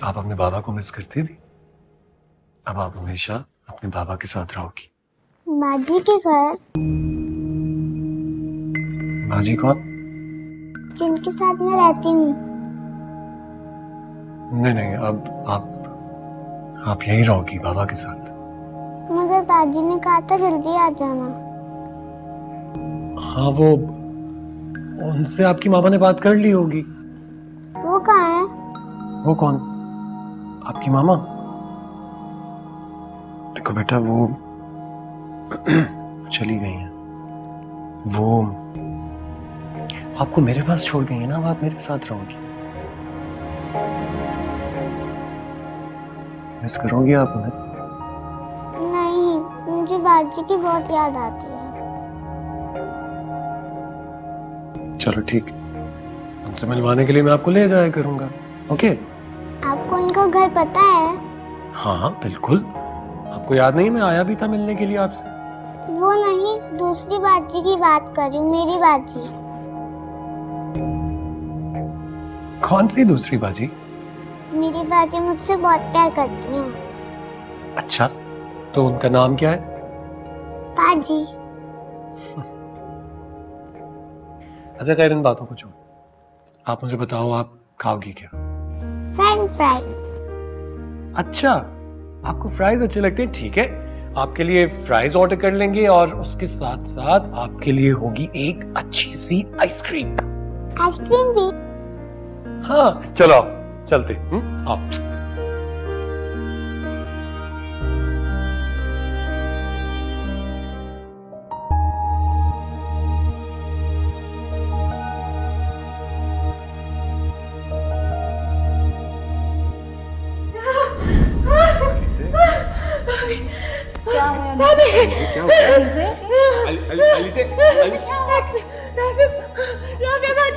आप अपने बाबा को मिस करती थी? अब आप हमेशा अपने बाबा के साथ रहोगी। बाजी के घर। बाजी कौन? जिनके साथ मैं रहती हूँ। नहीं नहीं, अब आप यहीं रहोगी बाबा के साथ। मगर बाजी ने कहा था जल्दी आ जाना। हाँ, वो उनसे आपकी मामा ने बात कर ली होगी। वो कहाँ है? वो कौन? आपकी मामा? देखो बेटा, वो चली गई हैं। वो आपको मेरे पास छोड़ गई है ना, अब आप मेरे साथ रहोगी। मिस करोगी आप उन्हें? नहीं, मुझे बाजी की बहुत याद आती है। चलो ठीक है, उनसे मिलवाने के लिए मैं आपको ले जाया करूंगा। ओके? आपको उनका घर पता है? हाँ हाँ बिल्कुल। आपको याद नहीं, मैं आया भी था मिलने के लिए आपसे। वो नहीं, दूसरी बाजी की बात कर रही हूँ, मेरी बाजी। कौन सी दूसरी बाजी? मेरी बाजी मुझसे बहुत प्यार करती हैं। अच्छा, तो उनका नाम क्या है? बाजी। अच्छा खैर, इन बातों को छोड़, आप मुझे बताओ, आप खाओगी क्या? French fries. अच्छा, आपको फ्राइज अच्छे लगते हैं, ठीक है, आपके लिए फ्राइज ऑर्डर कर लेंगे और उसके साथ साथ आपके लिए होगी एक अच्छी सी आइसक्रीम। आइसक्रीम भी? हाँ चलो आओ, चलते आओ।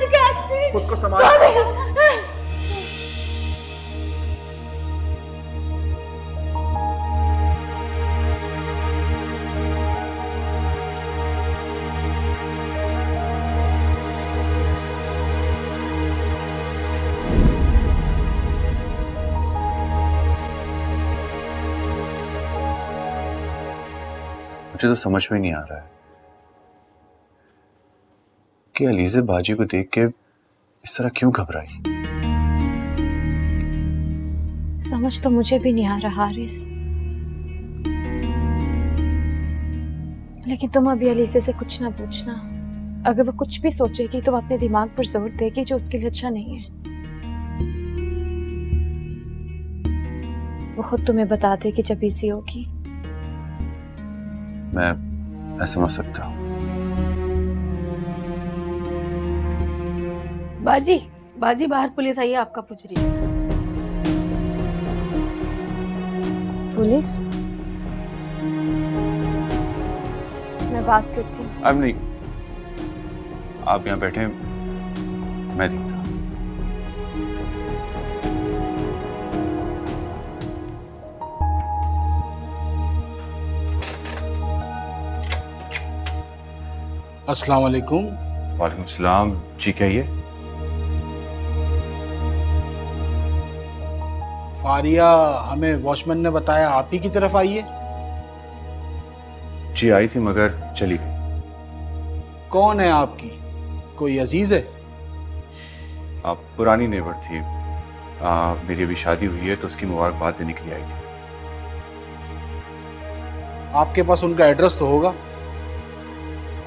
क्या है? खुद को संभाल। मुझे तो समझ में नहीं आ रहा है कि अलीज़े बाजी को देख के इस तरह क्यों घबराई। समझ तो मुझे भी नहीं आ रहा हारिस, लेकिन तुम अभी अलीज़े से कुछ ना पूछना। अगर वो कुछ भी सोचेगी तो वो अपने दिमाग पर जोर देगी, जो उसके लिए अच्छा नहीं है। वो खुद तुम्हें बता देगी जब इजी होगी। मैं समझ सकता हूँ। बाजी, बाजी बाहर पुलिस आई है, आपका पूछ रही है। पुलिस? मैं बात करती हूँ। अब नहीं, आप यहाँ बैठे, मैं देखता हूँ। अस्सलाम वालेकुम। वालेकुम सलाम जी, कहिए। फारिया, हमें वॉचमैन ने बताया आप ही की तरफ आई है। जी आई थी मगर चली गई। कौन है आपकी? कोई अजीज है? आप पुरानी नेबर थी, मेरी अभी शादी हुई है तो उसकी मुबारकबाद देने के लिए आई थी। आपके पास उनका एड्रेस तो होगा?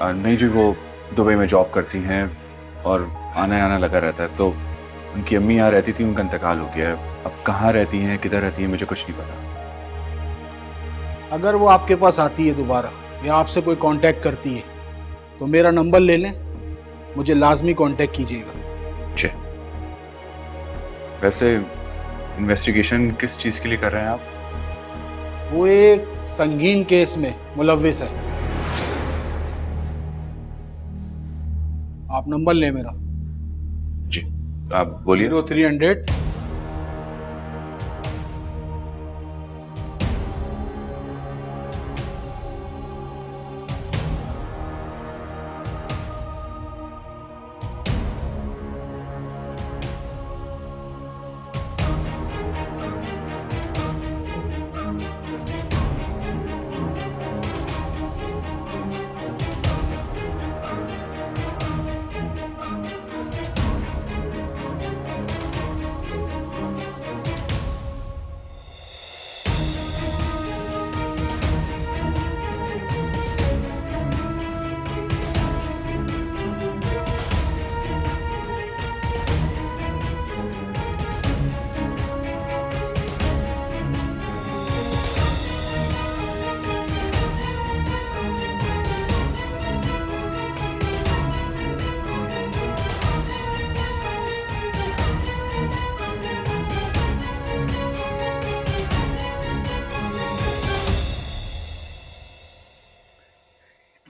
नहीं जी, वो दुबई में जॉब करती हैं और आना आना लगा रहता है। तो उनकी अम्मी यहाँ रहती थी, उनका इंतकाल हो गया है। अब कहाँ रहती हैं, किधर रहती हैं, मुझे कुछ नहीं पता। अगर वो आपके पास आती है दोबारा या आपसे कोई कांटेक्ट करती है तो मेरा नंबर ले लें, मुझे लाजमी कांटेक्ट कीजिएगा। जी। वैसे इन्वेस्टिगेशन किस चीज़ के लिए कर रहे हैं आप? वो एक संगीन केस में मुलव्विस है। आप नंबर ले मेरा। जी आप बोलिए। 0300।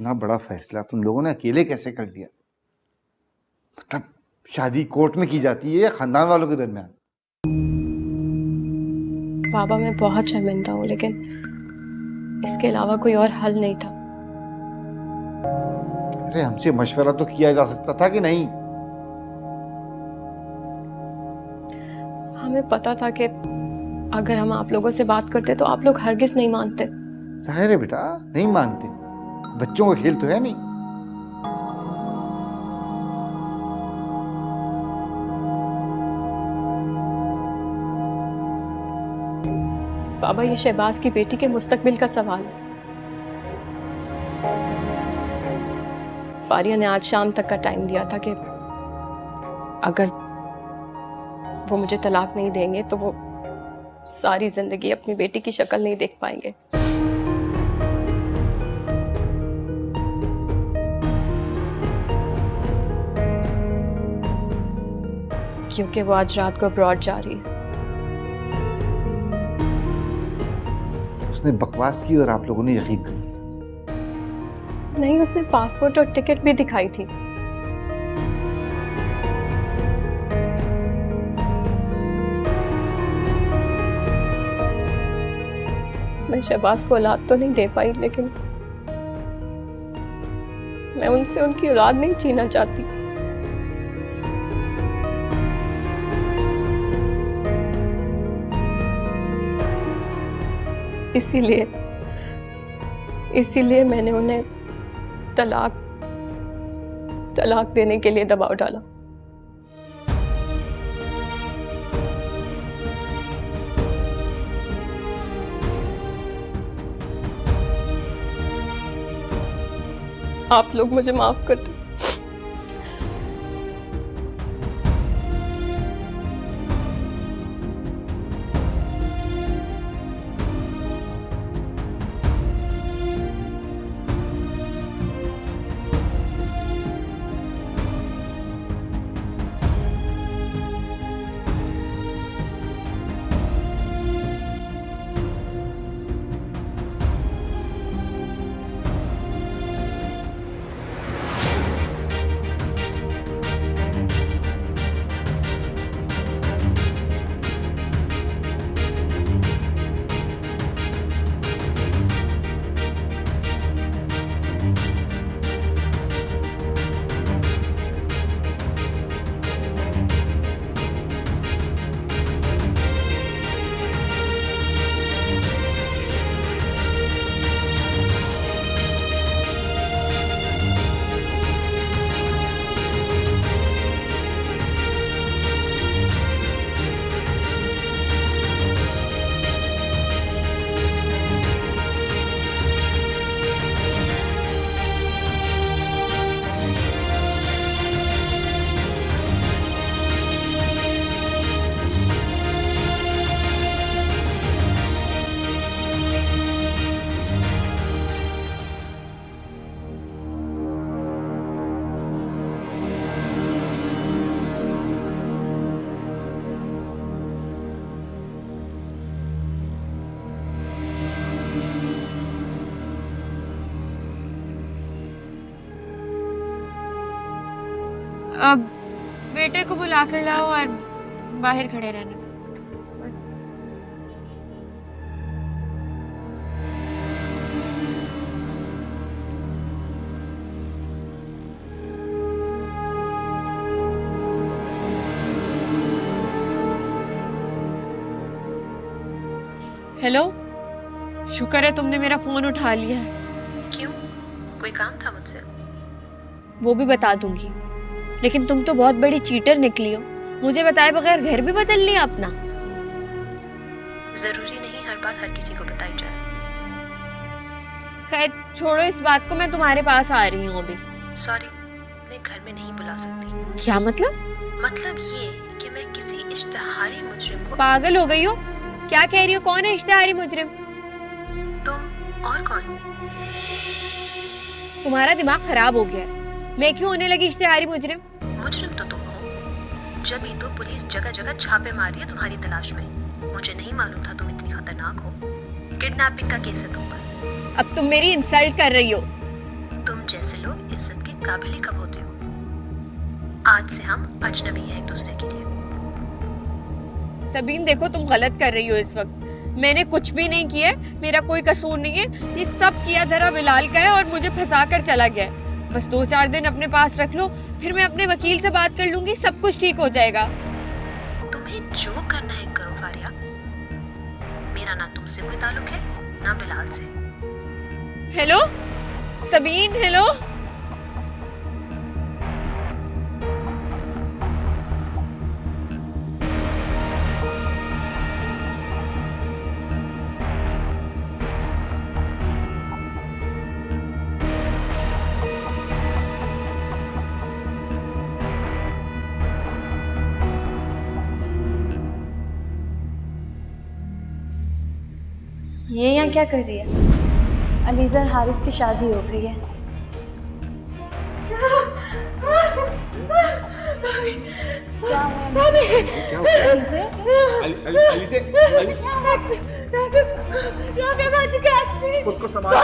इतना बड़ा फैसला तुम लोगों ने अकेले कैसे कर लिया? मतलब शादी कोर्ट में की जाती है या खानदान वालों के दरमियान? बाबा मैं बहुत शर्मिंदा हूँ, लेकिन इसके अलावा कोई और हल नहीं था। अरे हमसे मशवरा तो किया जा सकता था कि नहीं? हमें पता था कि अगर हम आप लोगों से बात करते तो आप लोग हरगिज नहीं मानते। जाहिर है बेटा, नहीं मानते, बच्चों का खेल तो है नहीं। बाबा ये शहबाज की बेटी के मुस्तकबिल का सवाल है। फारिया ने आज शाम तक का टाइम दिया था कि अगर वो मुझे तलाक नहीं देंगे तो वो सारी जिंदगी अपनी बेटी की शक्ल नहीं देख पाएंगे। क्योंकि वो आज रात को अब्रॉड जा रही है। उसने बकवास की और आप लोगों ने यकीन कर लिया। नहीं, उसने पासपोर्ट और टिकट भी दिखाई थी। मैं शहबाज को औलाद तो नहीं दे पाई, लेकिन मैं उनसे उनकी औलाद नहीं छीनना चाहती। इसीलिए मैंने उन्हें तलाक देने के लिए दबाव डाला। आप लोग मुझे माफ कर दो। अब वेटर को बुला कर लाओ और बाहर खड़े रहना। हेलो, शुक्र है तुमने मेरा फोन उठा लिया है। क्यों, कोई काम था मुझसे? वो भी बता दूंगी, लेकिन तुम तो बहुत बड़ी चीटर निकली हो। मुझे बताए बगैर घर भी बदल लिया अपना। जरूरी नहीं हर बात हर किसी को बताई जाए। खैर छोड़ो इस बात को, मैं तुम्हारे पास आ रही हूँ अभी। सॉरी, मैं घर में नहीं बुला सकती। क्या मतलब? मतलब ये कि मैं किसी इश्तिहारी मुजरिम को। पागल हो गई हो? क्या कह रही हो? कौन है इश्तिहारी मुजरिम? तुम और कौन? तुम्हारा दिमाग खराब हो गया है। मैं क्यों होने लगी इश्तिहारी मुजरिम? मुजरिम तो तुम हो, जब ही तो पुलिस जगह जगह छापे मारी है तुम्हारी तलाश में। मुझे नहीं मालूम था तुम इतनी खतरनाक हो। किडनैपिंग का केस है तुम पर। अब तुम मेरी इंसल्ट कर रही हो। तुम जैसे लोग इज्जत के काबिल ही कब होते हो। आज से हम अजनबी हैं एक दूसरे के लिए। सबीन देखो, तुम गलत कर रही हो इस वक्त। मैंने कुछ भी नहीं किया है, मेरा कोई कसूर नहीं है। ये सब किया धरा बिलाल का है और मुझे फंसा कर चला गया है। बस 2-4 दिन अपने पास रख लो, फिर मैं अपने वकील से बात कर लूंगी, सब कुछ ठीक हो जाएगा। तुम्हें जो करना है करो फारिया। मेरा ना तुमसे कोई ताल्लुक है ना बिलाल से। Hello Sabeen, hello. ये यहाँ क्या कर रही है? अलीज़ा और हारिस की शादी हो गई है। खुद को संभाल।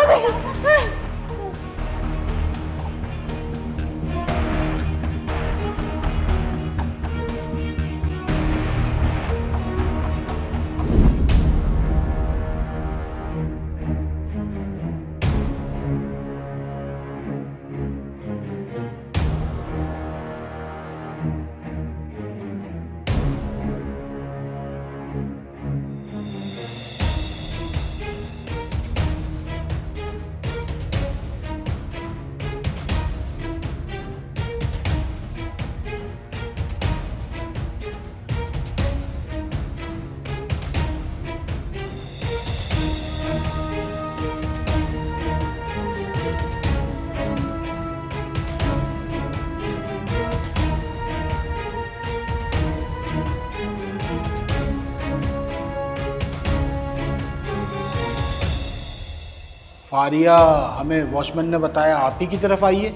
फारिया, हमें वॉचमैन ने बताया आप ही की तरफ आई है।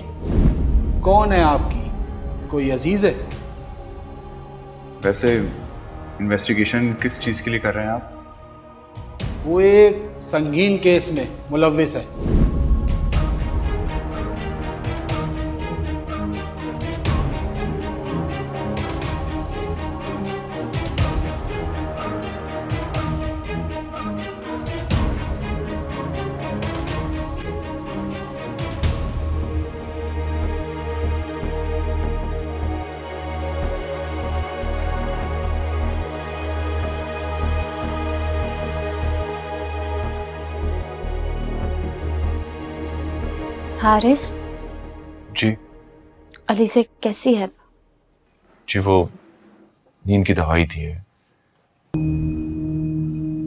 कौन है आपकी? कोई अजीज है? वैसे इन्वेस्टिगेशन किस चीज़ के लिए कर रहे हैं आप? वो एक संगीन केस में मुलव्विस है। हारिस जी अलीज़ा कैसी है? जी वो नींद की दवाई दी है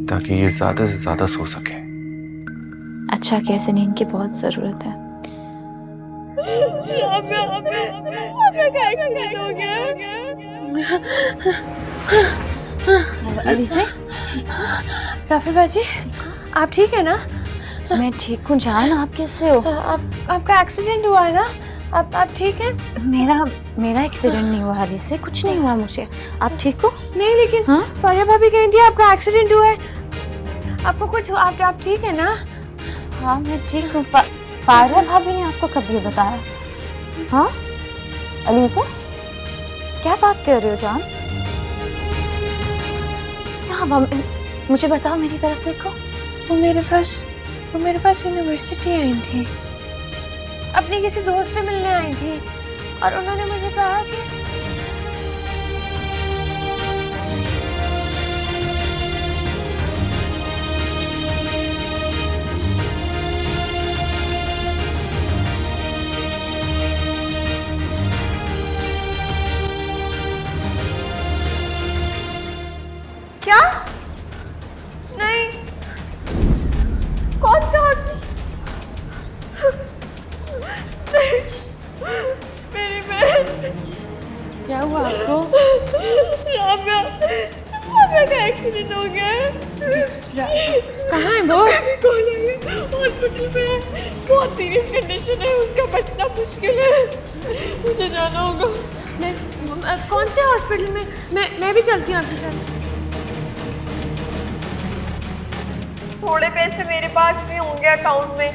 ताकि ये ज्यादा से ज्यादा सो सके। अच्छा, कैसे नींद की बहुत ज़रूरत है। अलीज़ा राफी बाजी, आप ठीक है ना? मैं ठीक हूँ जान, आप कैसे हो? आपका एक्सीडेंट हुआ है ना? आप ठीक हैं? मेरा एक्सीडेंट नहीं हुआ अलीज़ा, कुछ नहीं हुआ मुझे। आप ठीक हो? नहीं, लेकिन हाँ? फारिया भाभी कह रही थी आपका एक्सीडेंट हुआ है। आपको कुछ आप ठीक है ना? हाँ मैं ठीक हूँ। फारिया भाभी ने आपको कब ये बताया? हाँ अलीज़ा, क्या बात कर रहे हो जान? हाँ मुझे बताओ, मेरी तरफ देखो। वो मेरे पास यूनिवर्सिटी आई थी, अपने किसी दोस्त से मिलने आई थी, और उन्होंने मुझे कहा कि क्या? नहीं, कौन सा हॉस्पिटल? मेरी बहन। क्या हुआ आपको? राबिया का एक्सीडेंट हो गया है। कहाँ है वो? हॉस्पिटल में है, बहुत सीरियस कंडीशन है, उसका बचना मुश्किल है। मुझे जाना होगा। कौन से हॉस्पिटल में? मैं भी चलती हूँ आपके साथ। थोड़े पैसे मेरे पास भी होंगे अकाउंट में,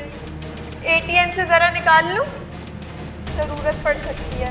एटीएम से जरा निकाल लूं? जरूरत पड़ सकती है।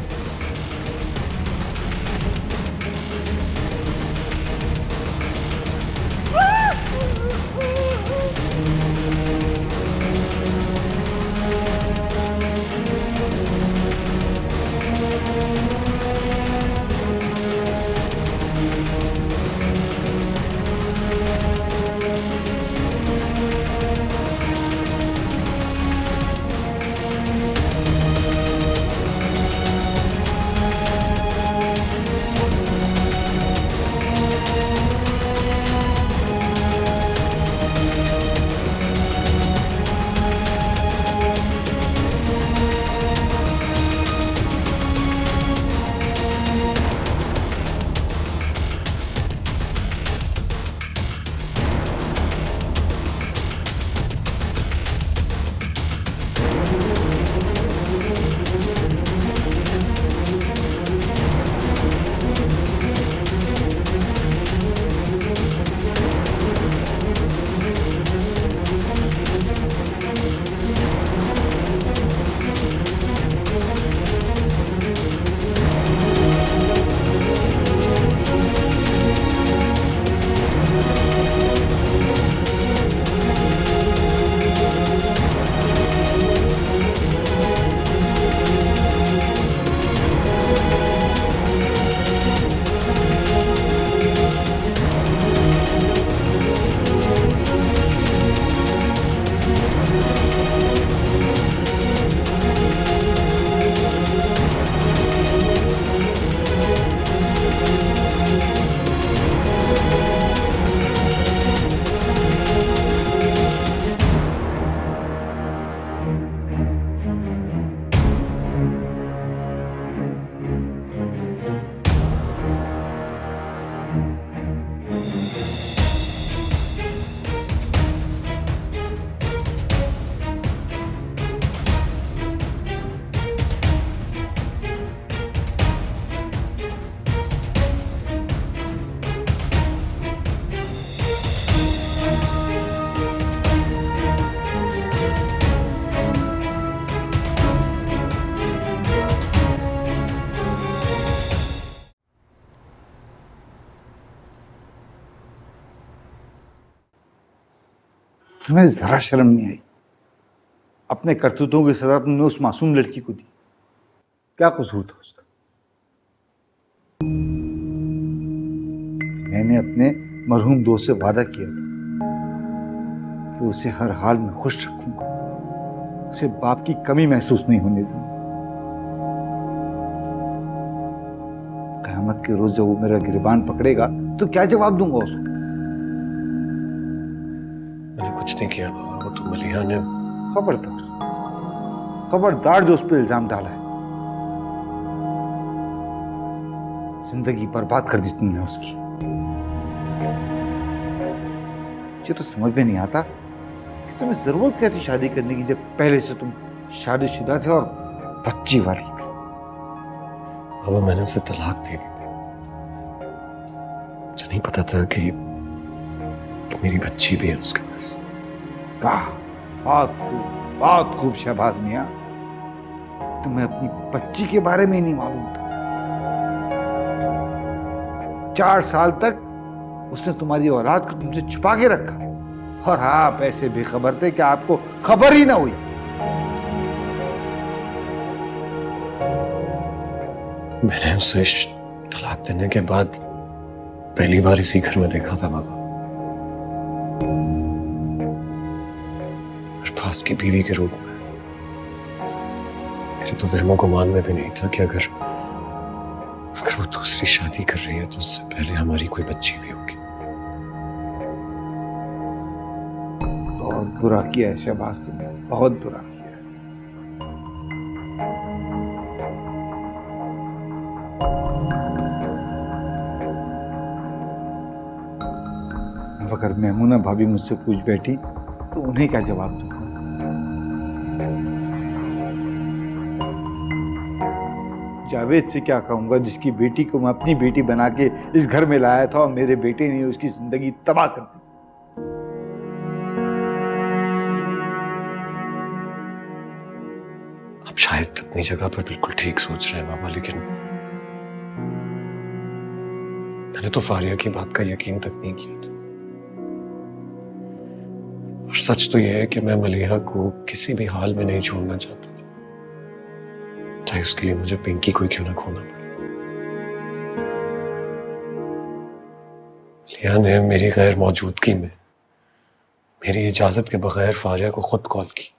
तुम्हें जरा शर्म नहीं आई? अपने करतूतों की सजा तुमने उस मासूम लड़की को दी। क्या कसूर था उसका? मैंने अपने मरहूम दोस्त से वादा किया था कि उसे हर हाल में खुश रखूंगा, उसे बाप की कमी महसूस नहीं होने दूंगा। क़यामत के रोज जब वो मेरा गिरबान पकड़ेगा तो क्या जवाब दूंगा उसको? मैंने कुछ नहीं किया बाबा, वो तो मलिहा ने। खबरदार, खबरदार जो उस पर इल्जाम डाला है। जिंदगी बर्बाद कर दी तुमने उसकी। मुझे तो समझ में नहीं आता कि तुम्हें जरूरत क्या थी शादी करने की, जब पहले से तुम शादीशुदा थे और बच्ची वाली थी। बाबा मैंने उसे तलाक दे दी थी, मुझे नहीं पता था कि मेरी बच्ची भी है उसके पास। वाह, बहुत खूब शहबाज मियां। तुम्हें अपनी बच्ची के बारे में ही नहीं मालूम था। 4 साल तक उसने तुम्हारी औलाद को तुमसे छुपा के रखा और आप ऐसे बेखबर थे कि आपको खबर ही ना हुई। मैंने उसे तलाक देने के बाद पहली बार इसी घर में देखा था बाबा, पास की बीवी के रूप में। मेरे तो वहमो गुमान में भी नहीं था कि अगर वो दूसरी शादी कर रही है तो उससे पहले हमारी कोई बच्ची भी होगी। बहुत बुरा किया है शहबाज तुमने, बहुत बुरा किया। अब अगर मेमूना भाभी मुझसे पूछ बैठी तो उन्हें क्या जवाब दूंगा? जावेद से क्या कहूंगा, जिसकी बेटी को मैं अपनी बेटी बना के इस घर में लाया था और मेरे बेटे ने उसकी जिंदगी तबाह कर दी। आप शायद अपनी जगह पर बिल्कुल ठीक सोच रहे हैं बाबा, लेकिन मैंने तो फारिया की बात का यकीन तक नहीं किया था। और सच तो यह है कि मैं मलिहा को किसी भी हाल में नहीं छोड़ना चाहता था, चाहे उसके लिए मुझे पिंकी को क्यों ना खोना पड़े। मलिहा ने मेरी गैर मौजूदगी में मेरी इजाजत के बगैर फारिया को खुद कॉल की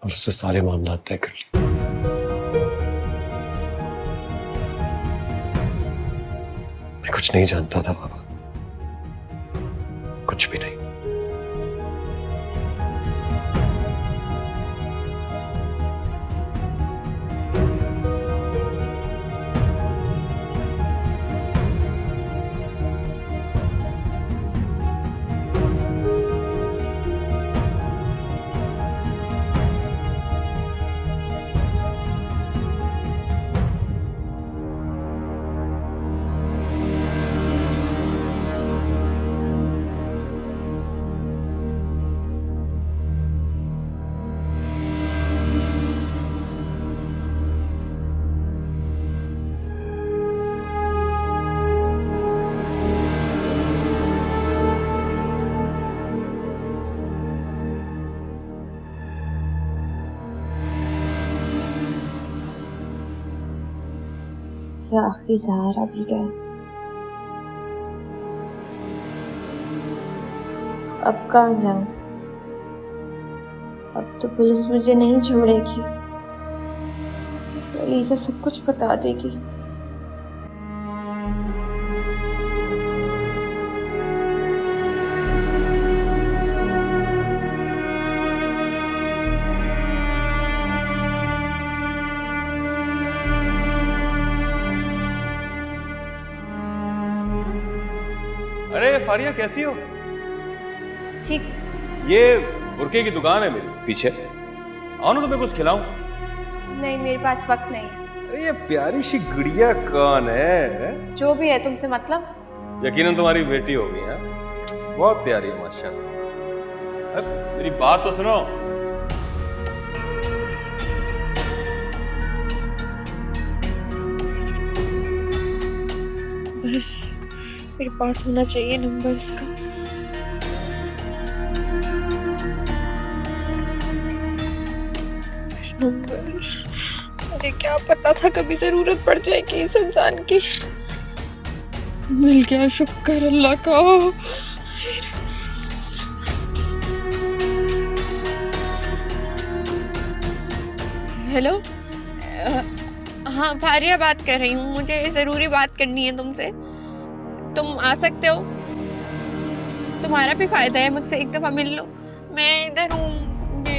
और उससे सारे मामला तय कर लिए। मैं कुछ नहीं जानता था बाबा, कुछ भी नहीं। ये आखिरी सहारा भी गया। अब कहाँ जाऊं? अब तो पुलिस मुझे नहीं छोड़ेगी, अलीजा सब कुछ बता देगी। अरे फारिया कैसी हो? ठीक। ये बुरके की दुकान है मेरी पीछे, आओ ना तुम्हें कुछ खिलाऊं। नहीं, मेरे पास वक्त नहीं है। अरे ये प्यारी सी गुड़िया कौन है? जो भी है तुमसे मतलब। यकीनन तुम्हारी बेटी होगी। हाँ, बहुत प्यारी है माशाल्लाह। अब मेरी बात तो सुनो। बस मेरे पास होना चाहिए नंबर उसका। नंबर, मुझे क्या पता था कभी जरूरत पड़ जाएगी इस इंसान की। मिल गया, शुक्र अल्लाह का। हेलो, हाँ फारिया बात कर रही हूँ। मुझे ज़रूरी बात करनी है तुमसे। तुम आ सकते हो? तुम्हारा भी फायदा है, मुझसे एक दफा मिल लो। मैं इधर हूँ। ये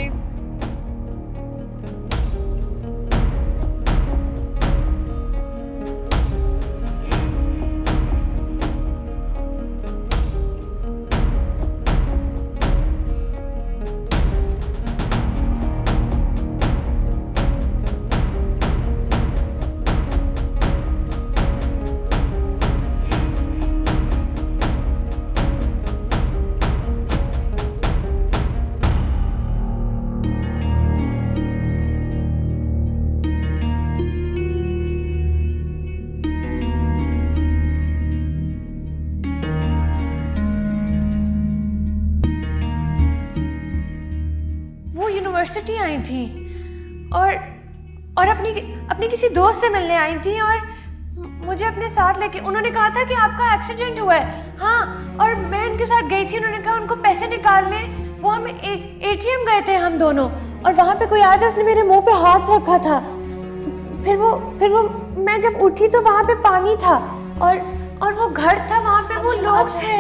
यूनिवर्सिटी आई थी और अपनी किसी दोस्त से मिलने आई थी और मुझे अपने साथ लेके उन्होंने कहा था कि आपका एक्सीडेंट हुआ है। हाँ, और मैं उनके साथ गई थी। उन्होंने कहा उनको पैसे निकालने, वो हम एटीएम गए थे हम दोनों, और वहाँ पे कोई आया था, उसने मेरे मुंह पे हाथ रखा था। फिर वो मैं जब उठी तो वहाँ पे पानी था और वो घर था, वहाँ पे वो लोग थे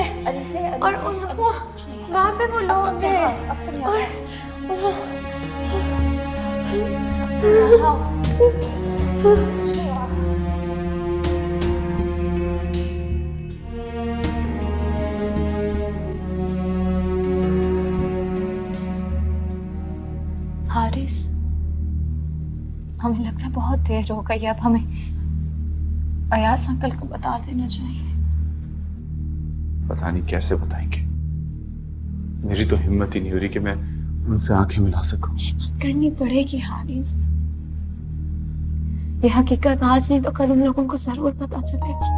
और वहाँ पे वो लोग थे हारिस, हमें लगता है बहुत देर हो गई। अब हमें अयाज अंकल को बता देना चाहिए। पता नहीं कैसे बताएंगे। मेरी तो हिम्मत ही नहीं हो रही कि मैं उनसे आंखें मिला सकूं। करनी पड़ेगी हारिस। ये हकीकत आज नहीं तो कल उन लोगों को जरूर पता चलेगी।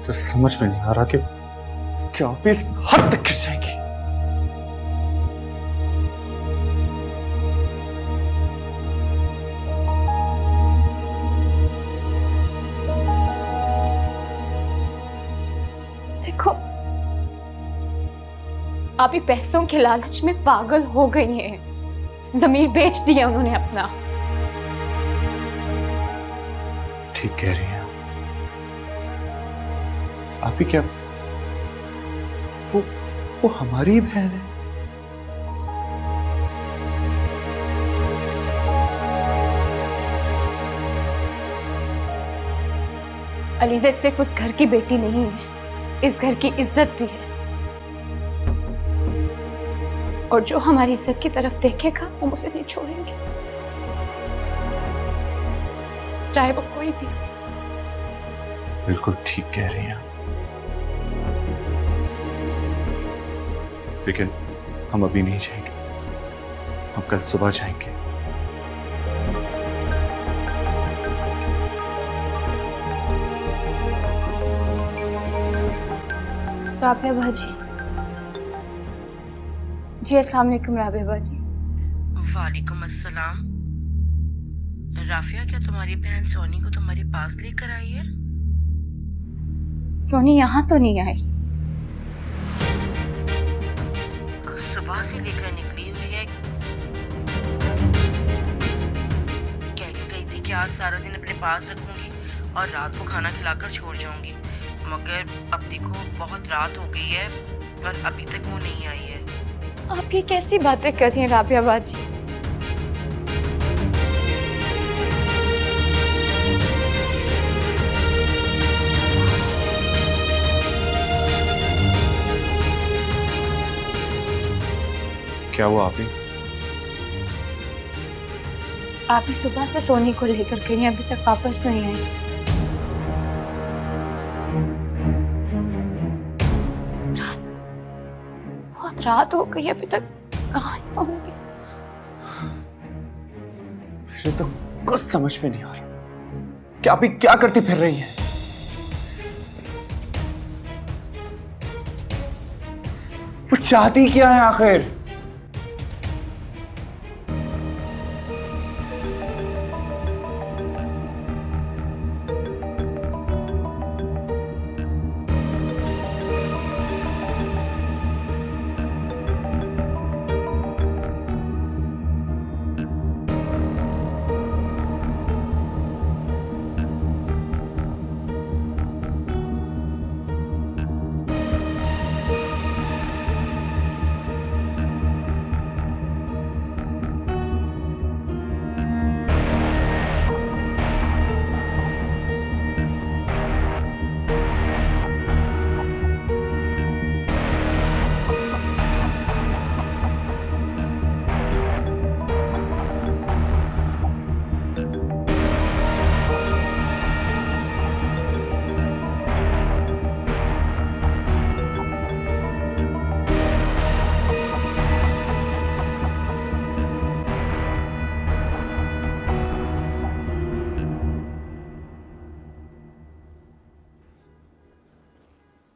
तो समझ में नहीं आ रहा कि क्या आप इस हद तक खिंच जाएंगी। देखो, आप ही पैसों के लालच में पागल हो गई हैं। जमीर बेच दिया उन्होंने अपना। ठीक कह रही हैं आप ही। क्या वो हमारी ही बहन है? अलीज़ा सिर्फ उस घर की बेटी नहीं है, इस घर की इज्जत भी है। और जो हमारी इज्जत की तरफ देखेगा हम उसे नहीं छोड़ेंगे, चाहे वो कोई भी हो। बिल्कुल ठीक कह रही हैं, लेकिन हम अभी नहीं जाएंगे, हम कल सुबह जाएंगे। राबिया बाजी। जी अस्सलाम वालेकुम राबिया बाजी। वालेकुम अस्सलाम। राफिया, क्या तुम्हारी बहन सोनी को तुम्हारे पास लेकर आई है? सोनी यहाँ तो नहीं आई। सुबह से लेकर निकली हुई है। कह के गई थी कि आज सारा दिन अपने पास रखूंगी और रात को खाना खिलाकर छोड़ जाऊंगी, मगर अब देखो बहुत रात हो गई है और अभी तक वो नहीं आई है। आप ये कैसी बातें कर रही हैं राबिया बाजी? क्या हुआ आप ही? आप ही सुबह से सोनी को लेकर गई हैं, अभी तक वापस नहीं आई। बहुत रात हो गई, अभी तक कहाँ है सोनी? मुझे तो कुछ समझ में नहीं आ रहा कि आप ही क्या करती फिर रही हैं। वो चाहती क्या है आखिर?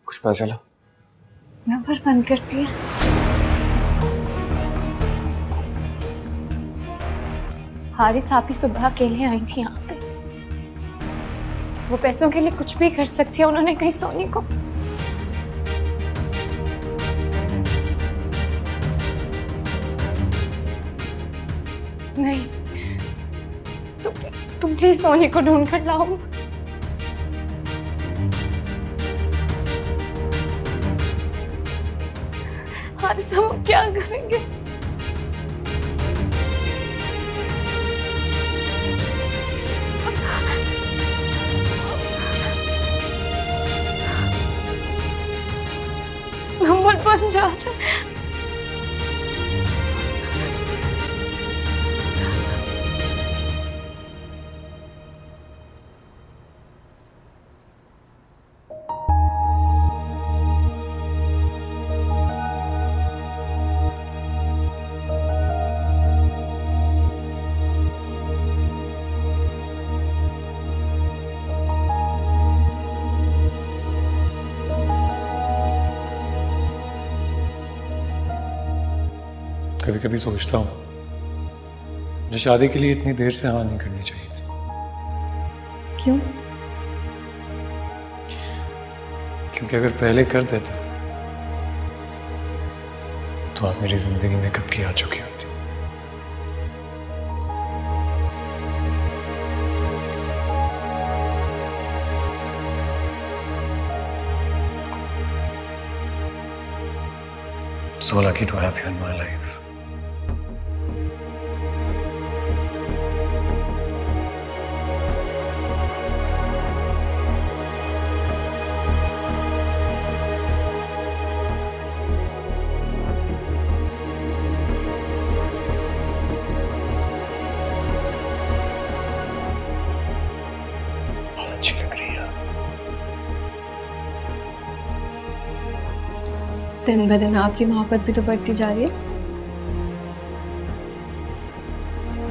कुछ पता चला? नंबर बंद कर दिया। हारिस आप ही सुबह अकेले आई थी यहाँ पे। वो पैसों के लिए कुछ भी कर सकती है, उन्होंने कहीं सोनी को। नहीं, तुम प्लीज सोनी को ढूंढ कर लाओ। हारिस हम क्या करेंगे? नंबर बन जा रहा है। कभी कभी सोचता हूँ मुझे शादी के लिए इतनी देर से हाँ नहीं करनी चाहिए थी। क्यों? क्योंकि अगर पहले कर देते तो आप मेरी जिंदगी में कब की आ चुकी होती। So lucky to have you in my life. बहुत अच्छी लग रही है। दिन ब दिन आपकी मोहब्बत भी तो बढ़ती जा रही है।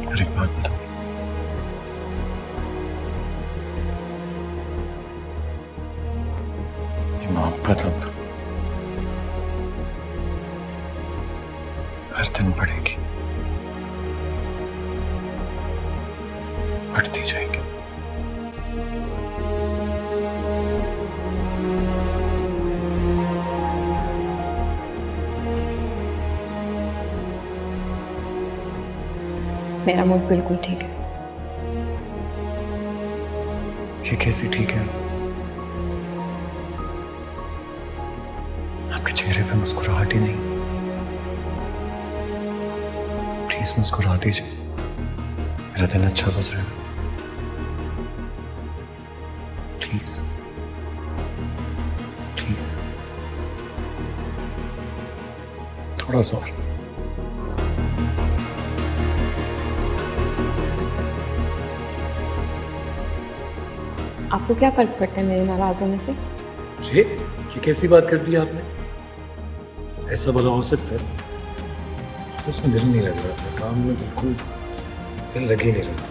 और एक बात बताओ, ये मोहब्बत अब हर दिन बढ़ेगी, बढ़ती जाएगी। मेरा मूड बिल्कुल ठीक है। ये कैसी ठीक है? आपके चेहरे पे मुस्कुराहट ही नहीं। प्लीज मुस्कुरा दीजिए, मेरा दिन अच्छा गुजरेगा। प्लीज प्लीज थोड़ा सा और। आपको क्या फर्क पड़ता है मेरे नाराज होने से? ये कैसी बात कर दी आपने? ऐसा भला हो सकता है? ऑफिस में दिल नहीं लग रहा था, काम में बिल्कुल दिल लग ही नहीं रहा था।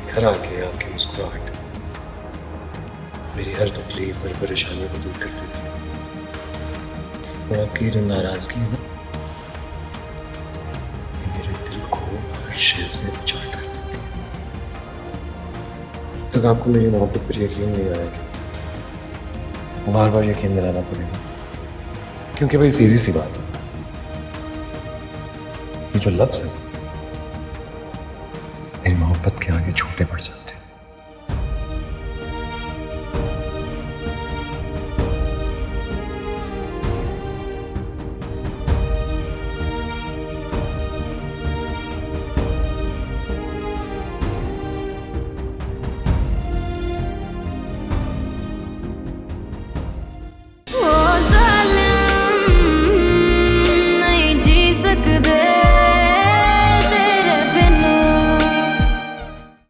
घर आके आपकी मुस्कुराहट मेरी हर तकलीफ, मेरी परेशानियों को दूर कर देती है। और आपकी जो नाराजगी है ये मेरे दिल को हर शय से उचाट कर देती है। अब तक आपको मेरी मोहब्बत पर यकीन नहीं आया, बार बार यकीन दिलाना पड़ेगा, क्योंकि भाई सीधी सी बात है, ये जो लफ्ज़ है मेरी मोहब्बत के आगे छोटे पड़ जाते हैं।